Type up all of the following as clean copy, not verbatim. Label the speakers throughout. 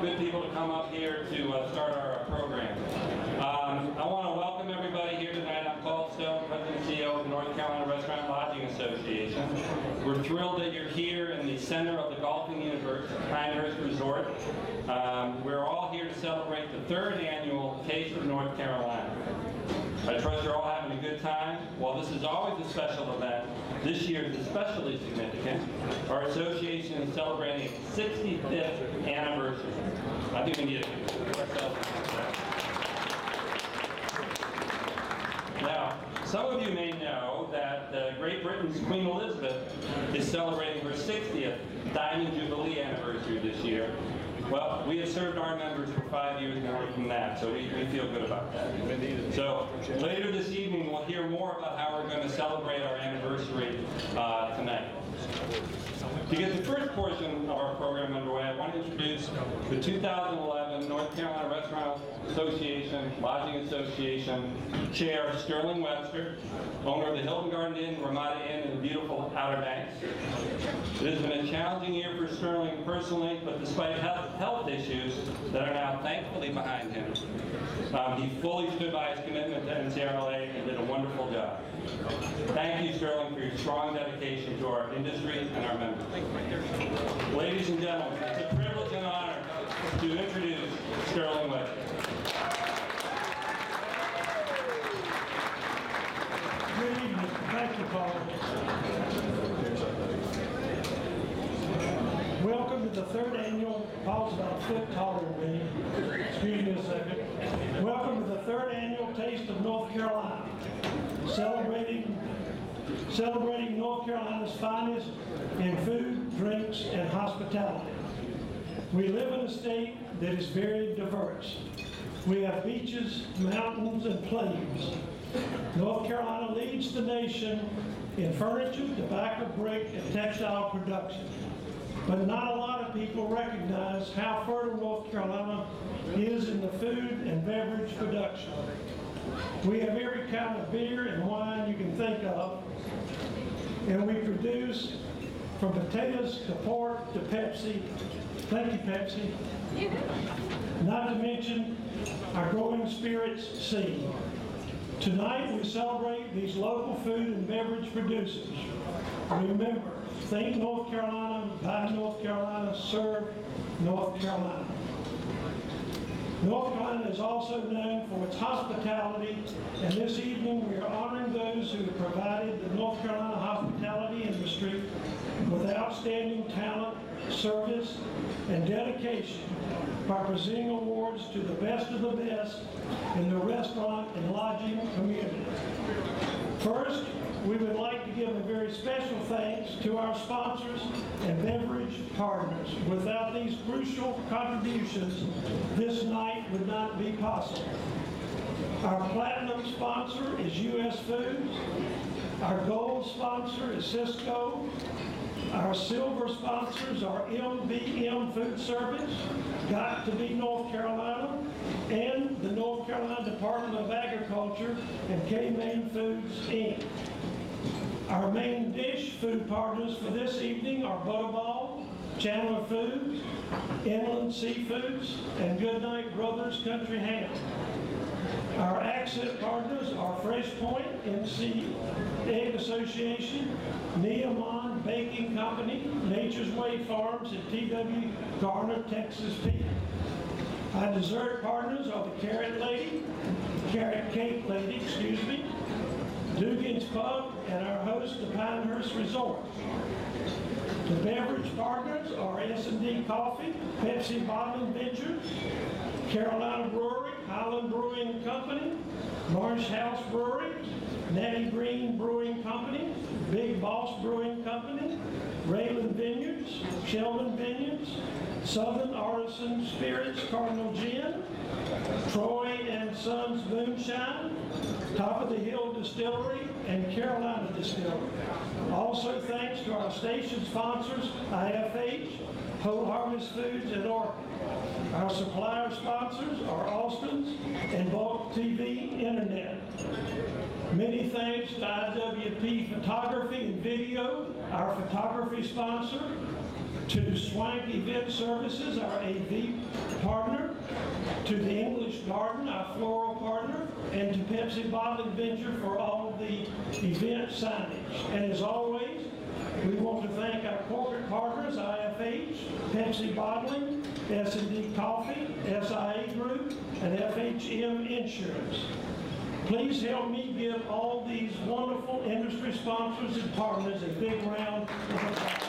Speaker 1: good people to come up here to start our program. I want to welcome everybody here tonight. I'm Paul Stone, President and CEO of the North Carolina Restaurant and Lodging Association. We're thrilled that you're here in the center of the golfing universe, Pinehurst Resort. We're all here to celebrate the 3rd annual Taste of North Carolina. I trust you're all having a good time. While this is always a special event, this year is especially significant. Our association is celebrating its 65th anniversary. I think we need to give ourselves a success. Now, some of you may know that Great Britain's Queen Elizabeth is celebrating her 60th Diamond Jubilee anniversary this year. Well, we have served our members for 5 years more than that, so we feel good about that. So later this evening, we'll hear more about how we're going to celebrate our anniversary tonight. To get the first portion of our program underway, I want to introduce the 2011 North Carolina Restaurant Association, Lodging Association Chair, Sterling Webster, owner of the Hilton Garden Inn, Ramada Inn in the beautiful Outer Banks. It has been a challenging year for Sterling personally, but despite health issues that are now thankfully behind him, he fully stood by his commitment to NCRLA and did a wonderful job. Thank you, Sterling, for your strong dedication to our industry and our members. Ladies and gentlemen, it's a privilege and honor to introduce Sterling Webster.
Speaker 2: Good evening. Thank you, Paul. Welcome to the 3rd annual, Paul's about a foot taller than me. Excuse me a second. Welcome to the 3rd annual Taste of North Carolina. Celebrating North Carolina's finest in food, drinks, and hospitality. We live in a state that is very diverse. We have beaches, mountains, and plains. North Carolina leads the nation in furniture, tobacco, brick, and textile production. But not a lot of people recognize how fertile North Carolina is in the food and beverage production. We have every kind of beer and wine you can think of, and we produce from potatoes to pork to Pepsi. Thank you, Pepsi. Not to mention our growing spirits scene. Tonight we celebrate these local food and beverage producers. Remember, think North Carolina, buy North Carolina, serve North Carolina. North Carolina is also known for its hospitality, and this evening we are honoring those who have provided the North Carolina hospitality industry with outstanding talent, service, and dedication by presenting awards to the best of the best in the restaurant and lodging community. First, we would like to give a very special thanks to our sponsors and beverage partners. Without these crucial contributions, this night would not be possible. Our platinum sponsor is U.S. Foods. Our gold sponsor is Cisco. Our silver sponsors are MBM Food Service, Got to Be North Carolina, and the North Carolina Department of Agriculture and K-Main Foods, Inc. Our main dish food partners for this evening are Butterball, Chandler Foods, Inland Seafoods, and Goodnight Brothers Country Ham. Our accent partners are Fresh Point, NCDA Association, Neomon Baking Company, Nature's Way Farms, and T.W. Garner, Texas Pete. Our dessert partners are the Carrot Cake Lady, Dugan's Pub, and our host, the Pinehurst Resort. The beverage partners are S&D Coffee, Pepsi Bottling Ventures, Carolina Brewery, Highland Brewing Company, Marsh House Brewery, Natty Green Brewing Company, Big Boss Brewing Company, Rayland Vineyards, Sheldon Vineyards, Southern Artisan Spirits Cardinal Gin, Troy and Sons Moonshine, Top of the Hill Distillery, and Carolina Distillery. Also thanks to our station sponsors, IFH, Whole Harvest Foods, and Orchid. Our supplier sponsors are Austin's and Bulk TV Internet. Many thanks to IWP Photography and Video, our photography sponsor, to Swank Event Services, our AV partner, to the English Garden, our floral partner, and to Pepsi Bottling Venture for all of the event signage. And as always, we want to thank our corporate partners, IFH, Pepsi Bottling, S&D Coffee, SIA Group, and FHM Insurance. Please help me give all these wonderful industry sponsors and partners a big round of applause.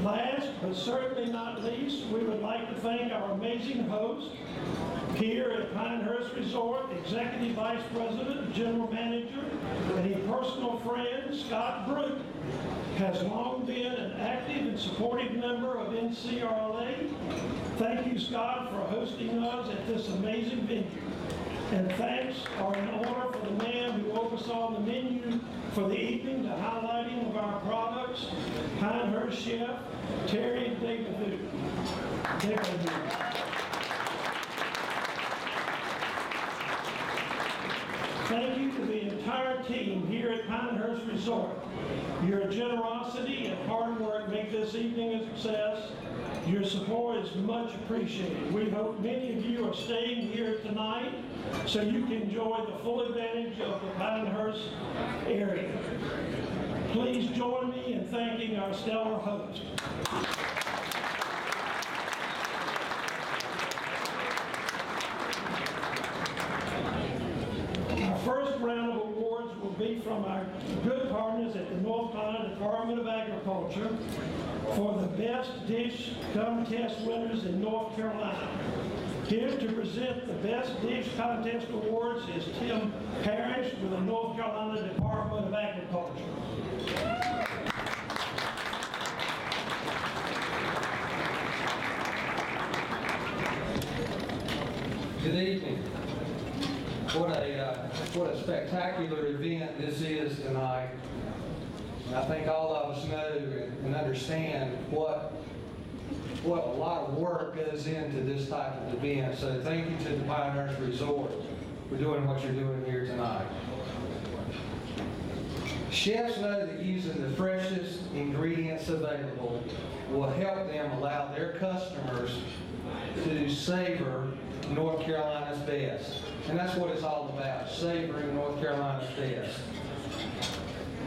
Speaker 2: Last but certainly not least, we would like to thank our amazing host here at Pinehurst Resort, Executive Vice President, General Manager, and a personal friend, Scott Brooke, has long been an active and supportive member of NCRLA. Thank you, Scott, for hosting us at this amazing venue. And thanks are in order for the man who oversaw the menu for the evening, the highlighting of our products, Pinehurst Chef Terry David. Thank you to the entire team here at Pinehurst Resort. Your generosity and hard work make this evening a success. Your support is much appreciated. We hope many of you are staying here tonight so you can enjoy the full advantage of the Pinehurst area. Please join me in thanking our stellar host. Our first round of awards will be from our good partners at the North Carolina Department of Agriculture for the Best Dish Contest winners in North Carolina. Here to present the Best Dish Contest Awards is Tim Parrish with the North Carolina Department of Agriculture.
Speaker 3: Good evening. What a spectacular event this is tonight. I think all of us know and understand what a lot of work goes into this type of event. So thank you to the Pinehurst Resort for doing what you're doing here tonight. Chefs know that using the freshest ingredients available will help them allow their customers to savor North Carolina's best. And that's what it's all about, savoring North Carolina's best.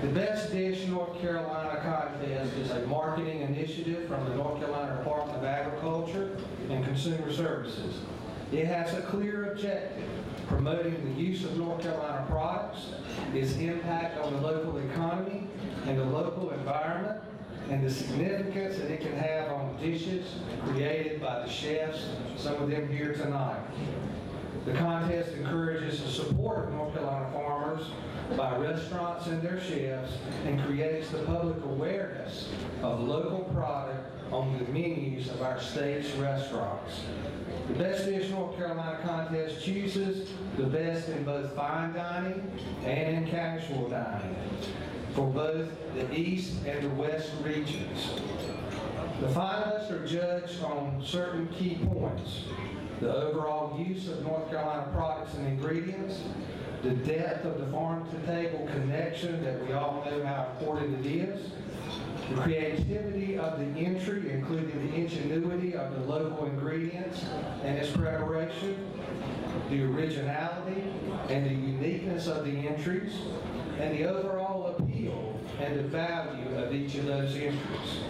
Speaker 3: The Best Dish North Carolina Contest is a marketing initiative from the North Carolina Department of Agriculture and Consumer Services. It has a clear objective, promoting the use of North Carolina products, its impact on the local economy and the local environment, and the significance that it can have on dishes created by the chefs, some of them here tonight. The contest encourages the support of North Carolina farmers by restaurants and their chefs and creates the public awareness of local product on the menus of our state's restaurants. The Best Dish North Carolina Contest chooses the best in both fine dining and in casual dining for both the East and the West regions. The finalists are judged on certain key points: the overall use of North Carolina products and ingredients, the depth of the farm-to-table connection that we all know how important it is, the creativity of the entry, including the ingenuity of the local ingredients and its preparation, the originality and the uniqueness of the entries, and the overall appeal and the value of each of those entries.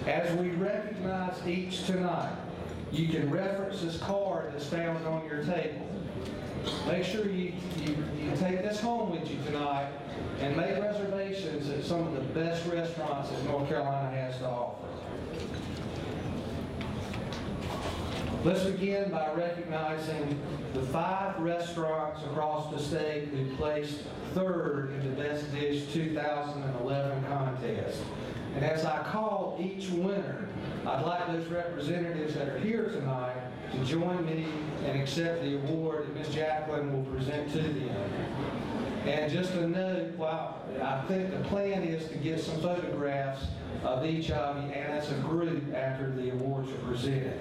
Speaker 3: As we recognize each tonight, you can reference this card that's found on your table. Make sure you take this home with you tonight and make reservations at some of the best restaurants that North Carolina has to offer. Let's begin by recognizing the 5 restaurants across the state who placed 3rd in the Best Dish 2011 contest. And as I call each winner, I'd like those representatives that are here tonight to join me and accept the award that Ms. Jacqueline will present to them. And just a note, I think the plan is to get some photographs of each of you and as a group after the awards are presented.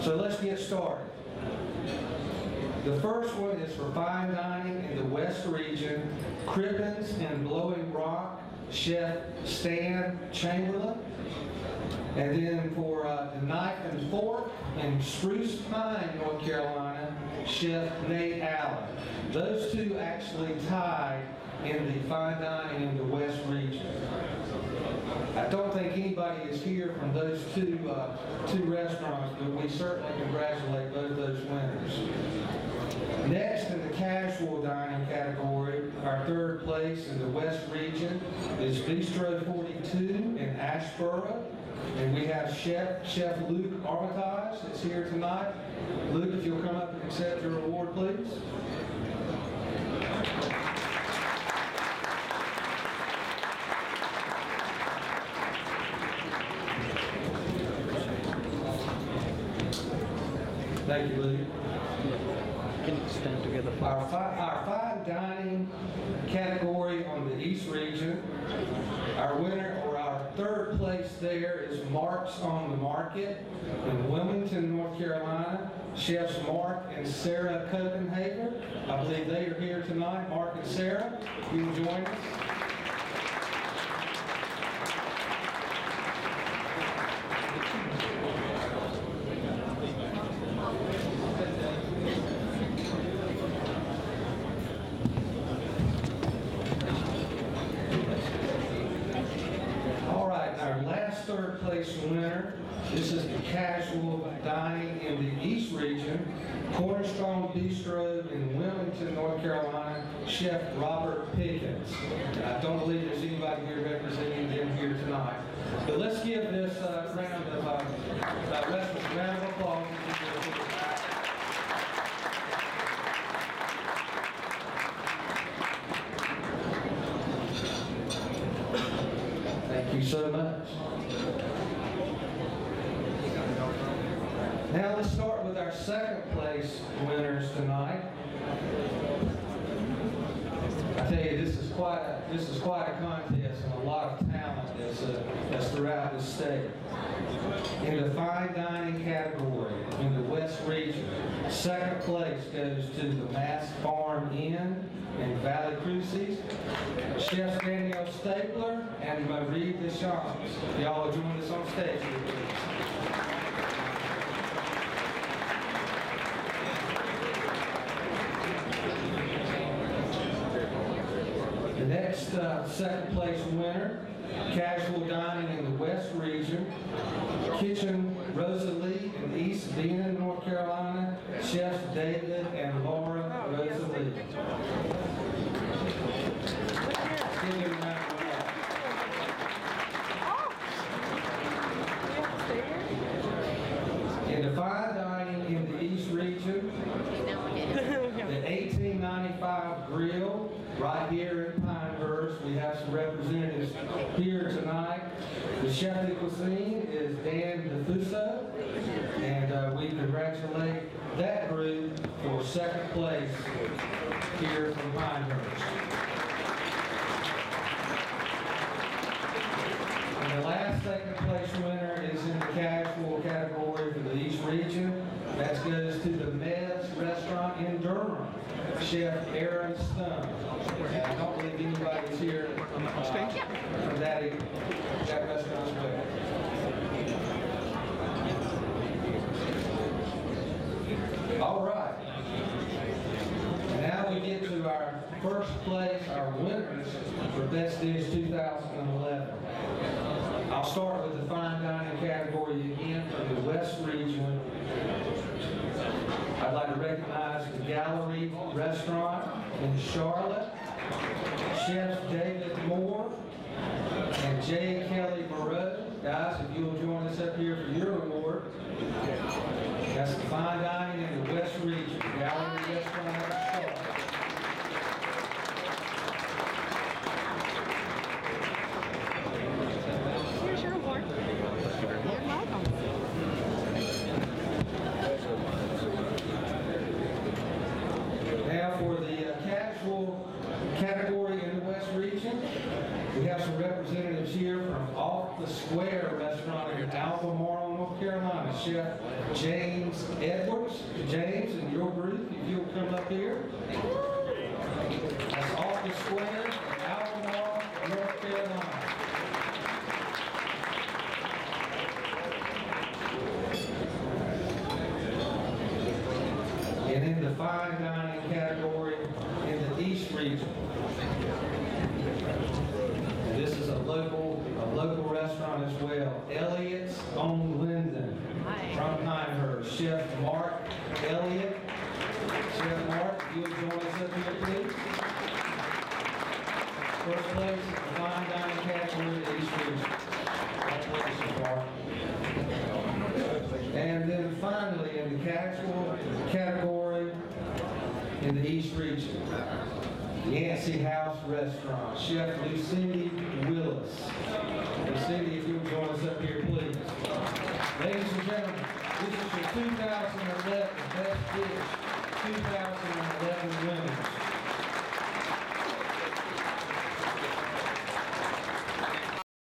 Speaker 3: So let's get started. The first one is for fine dining in the West Region, Crippens and Blowing Rock, Chef Stan Chamberlain. And then for the Knife and Fork in Spruce Pine, North Carolina, Chef Nate Allen. Those two actually tied in the fine dining in the West Region. I don't think anybody is here from those two restaurants, but we certainly congratulate both those winners. Next, in the casual dining category, our third place in the West Region is Bistro 42 in Asheboro. And we have Chef Luke Armitage that's here tonight. Luke, if you'll come up and accept your award, please. Thank you, Luke.
Speaker 4: Can you stand together?
Speaker 3: Our fine dining category on the East Region, our winner, or our third place there, is Mark's on the Market in Wilmington, North Carolina. Chefs Mark and Sarah Copenhagen. I believe they are here tonight. Mark and Sarah, you will join us. Third place winner. This is the casual dining in the East Region, Cornerstone Bistro in Wilmington, North Carolina, Chef Robert Pickens. I don't believe there's anybody here representing them here tonight. But let's give this round of applause. Thank you so much. Now let's start with our second place winners tonight. I tell you, this is quite a contest, and a lot of talent that's throughout the state. In the fine dining category in the West Region, second place goes to the Mass Farm Inn in Valley Cruces, Chef Danielle Stapler and Marie Deschamps. Y'all will join us on stage here, please. The next second place winner, casual dining in the West Region, Kitchen Rosalie in East Bend, North Carolina, Chefs David and Laura Rosalie. Give them a round of applause. In the fine dining in the East Region, the 1895 Grill, right here in Pinehurst. We have some representatives here tonight. The chef de cuisine is Dan DeFuso, and we congratulate that group for second place here from Pinehurst. And the last second place winner is in the casual category for the East Region. That goes to the Mez Restaurant in Durham, Chef Aaron Stone. And I don't believe anybody's here from that restaurant as well. All right. Now we get to our first place, our winners for Best Dish 2011. I'll start with the fine dining category again for the West Region. I'd like to recognize the Gallery Restaurant in Charlotte, Chefs David Moore and J. Kelly Moreau. Guys, if you'll join us up here for your award. That's the fine dining in the West Region, Gallery Restaurant in Charlotte.
Speaker 5: Here's your award. You're welcome.
Speaker 3: Now for the casual category in the West Region, we have some representatives here from Off the Square Restaurant in Albemarle, North North Carolina, Chef James Edwards. James and your group, if you'll come up here. That's off the square in Albemarle, North Carolina. And in the fine dining category in the East region, and this is a local restaurant as well, Elliott's on Linden from Pinehurst. Chef Mark Elliott. Chef Mark, if you'll join us up here, please. First place in the fine dining category in the East region. Congratulations, Mark. And then finally, in the category in the East region, the Yancey House Restaurant, Chef Lucindy Willis. Lucindy, if you'll join us up here, please. Ladies and gentlemen, this is your 2011 Best Dish 2011 winner.